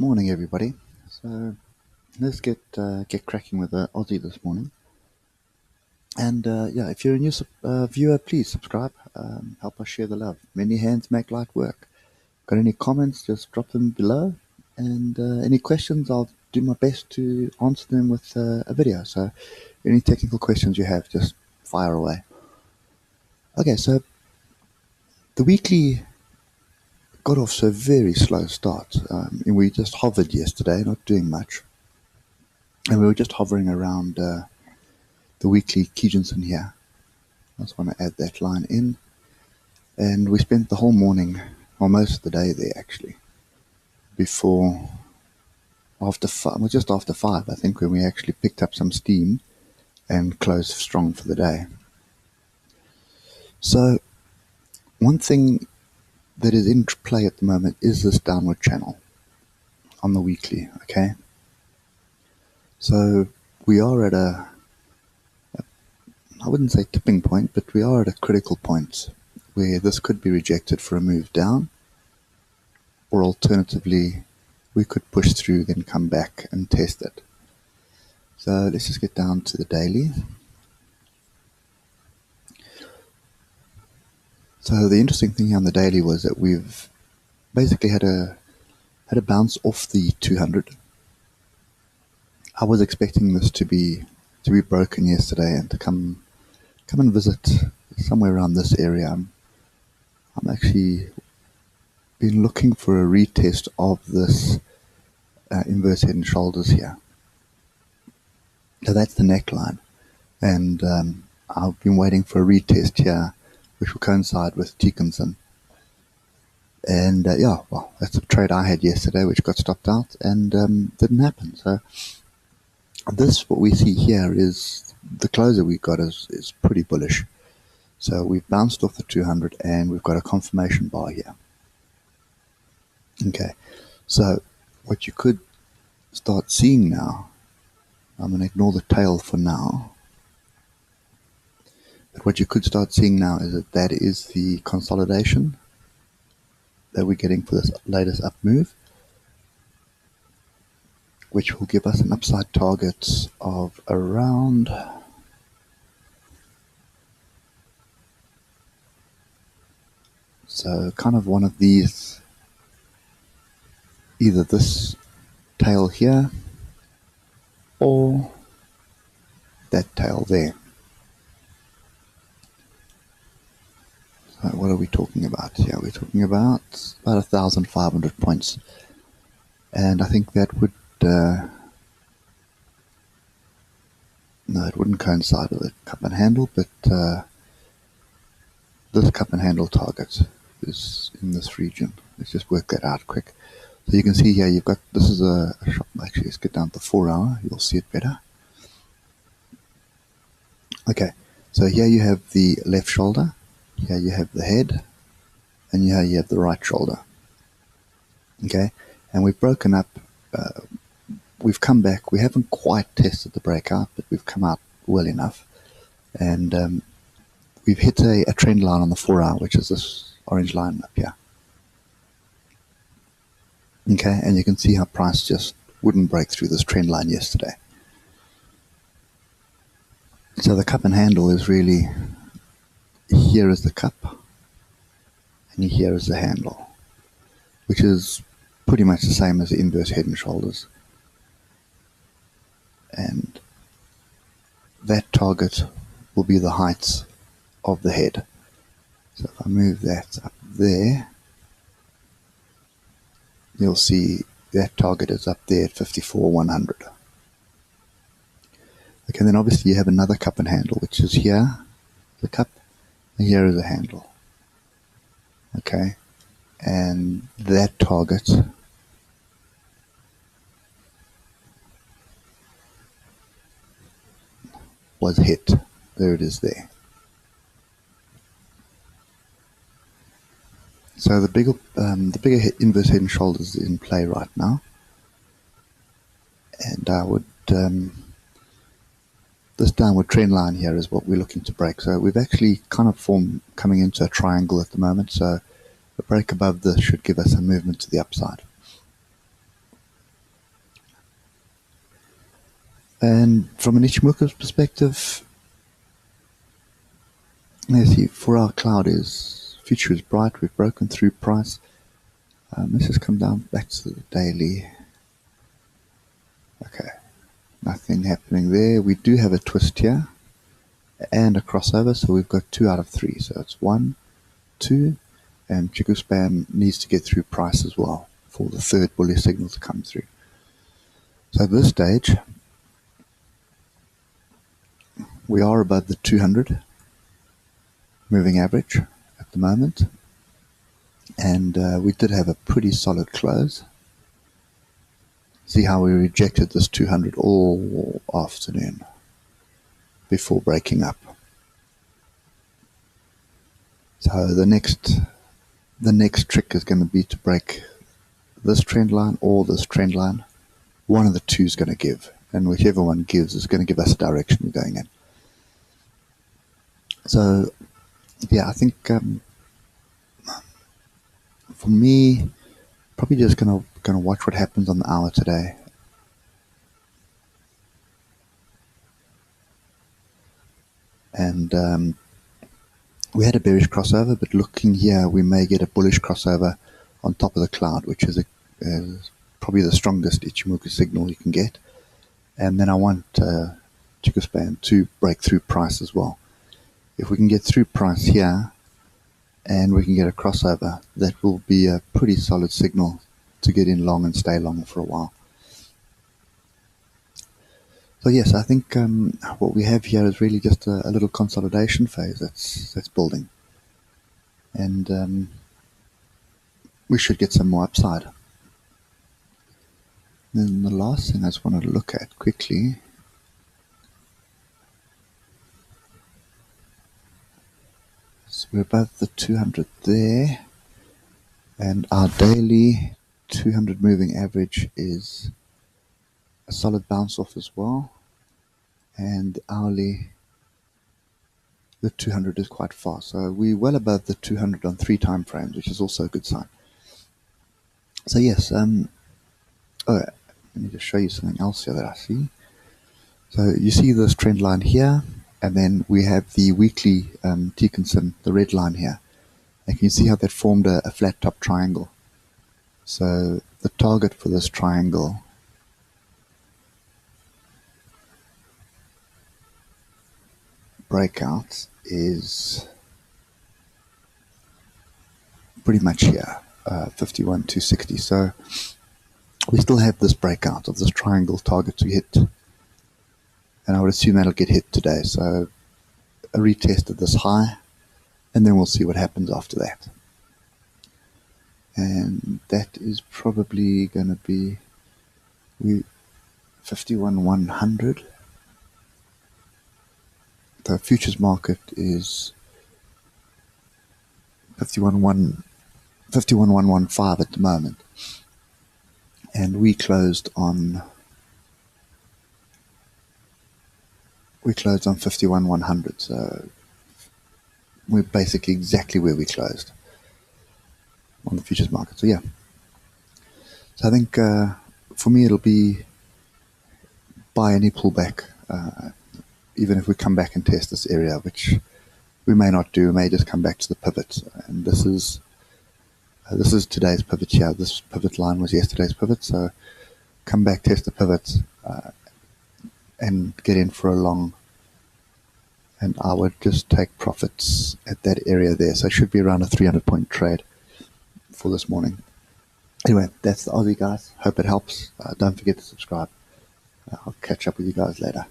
Morning, everybody. So let's get cracking with the Aussie this morning. And yeah, if you're a new viewer, please subscribe. Help us share the love. Many hands make light work. Got any comments? Just drop them below. And any questions, I'll do my best to answer them with a video. So any technical questions you have, just fire away. Okay, so the weekly got off to a very slow start. And we just hovered yesterday, not doing much. And we were just hovering around the weekly Kijinson here. I just want to add that line in. And we spent the whole morning, or most of the day there actually, just after 5, I think, when we actually picked up some steam and closed strong for the day. So one thing that is in play at the moment is this downward channel on the weekly, okay? So we are at I wouldn't say tipping point, but we are at a critical point where this could be rejected for a move down, or alternatively, we could push through, then come back and test it. So let's just get down to the daily. So the interesting thing here on the daily was that we've basically had a bounce off the 200. I was expecting this to be broken yesterday and to come and visit somewhere around this area. I'm actually been looking for a retest of this inverse head and shoulders here. So that's the neckline, and I've been waiting for a retest here, which will coincide with Dickinson. And yeah, well, that's a trade I had yesterday, which got stopped out and didn't happen. So what we see here is the closer we got is pretty bullish. So we've bounced off the 200 and we've got a confirmation bar here. Okay, so what you could start seeing now, I'm going to ignore the tail for now, but what you could start seeing now is that is the consolidation that we're getting for this latest up move, which will give us an upside target of around kind of one of these, either this tail here or that tail there. So what are we talking about here? We're talking about 1,500 points, and I think that would no, it wouldn't coincide with the cup and handle, but this cup and handle target is in this region. Let's just work that out quick. So you can see here you've got, this is a shot. Actually, let's get down to 4 hour, you'll see it better. Okay, so here you have the left shoulder, here you have the head, and here you have the right shoulder. Okay, and we've broken up, we've come back, we haven't quite tested the breakout, but we've come out well enough. And we've hit a trend line on the 4 hour, which is this orange line up here. Okay, and you can see how price just wouldn't break through this trend line yesterday. So the cup and handle is really, here is the cup, and here is the handle, which is pretty much the same as the inverse head and shoulders. And that target will be the height of the head. So if I move that up there, you'll see that target is up there at 54,100. Okay, then obviously you have another cup and handle, which is here, the cup, and here is the handle. Okay, and that target was hit. There it is there. So the bigger inverse head and shoulders is in play right now, and I would this downward trend line here is what we're looking to break. So we've actually kind of coming into a triangle at the moment. So a break above this should give us a movement to the upside. And from an ichimoku perspective, let's see, for our cloud is future is bright. We've broken through price. Let's just come down back to the daily. Okay, nothing happening there. We do have a twist here and a crossover, so we've got 2 out of 3. So it's 1, 2, and Chikuspan needs to get through price as well for the third bullish signal to come through. So at this stage, we are above the 200 moving average at the moment, and we did have a pretty solid close. See how we rejected this 200 all afternoon before breaking up. So the next trick is going to be to break this trend line or this trend line. One of the two is going to give, and whichever one gives is going to give us a direction we're going in. So yeah, I think for me, probably just gonna watch what happens on the hour today. And we had a bearish crossover, but looking here, we may get a bullish crossover on top of the cloud, which is probably the strongest ichimoku signal you can get. And then I want Chikuspan to break through price as well. If we can get through price here, and we can get a crossover, that will be a pretty solid signal to get in long and stay long for a while. So yes, I think what we have here is really just a little consolidation phase that's building, and we should get some more upside. Then the last thing I just wanted to look at quickly, so we're above the 200 there, and our daily 200 moving average is a solid bounce off as well, and the hourly, the 200 is quite fast, so we're well above the 200 on 3 time frames, which is also a good sign. So yes, let me just show you something else here that I see. So you see this trend line here, and then we have the weekly Dickinson, the red line here. And you can see how that formed a flat top triangle. So the target for this triangle breakout is pretty much here, 51,260. So we still have this breakout of this triangle target to hit, and I would assume that'll get hit today. So a retest of this high, and then we'll see what happens after that. And that is probably going to be 51,100. The futures market is 51,115 at the moment, and we closed on 51,100. So we're basically exactly where we closed on the futures market. So yeah, so I think for me it'll be buy any pullback, even if we come back and test this area, which we may not do. We may just come back to the pivot, and this is today's pivot here. This pivot line was yesterday's pivot, so come back, test the pivot, and get in for a long. And I would just take profits at that area there. So it should be around a 300-point trade for this morning. Anyway, that's the Aussie, guys. Hope it helps. Don't forget to subscribe. I'll catch up with you guys later.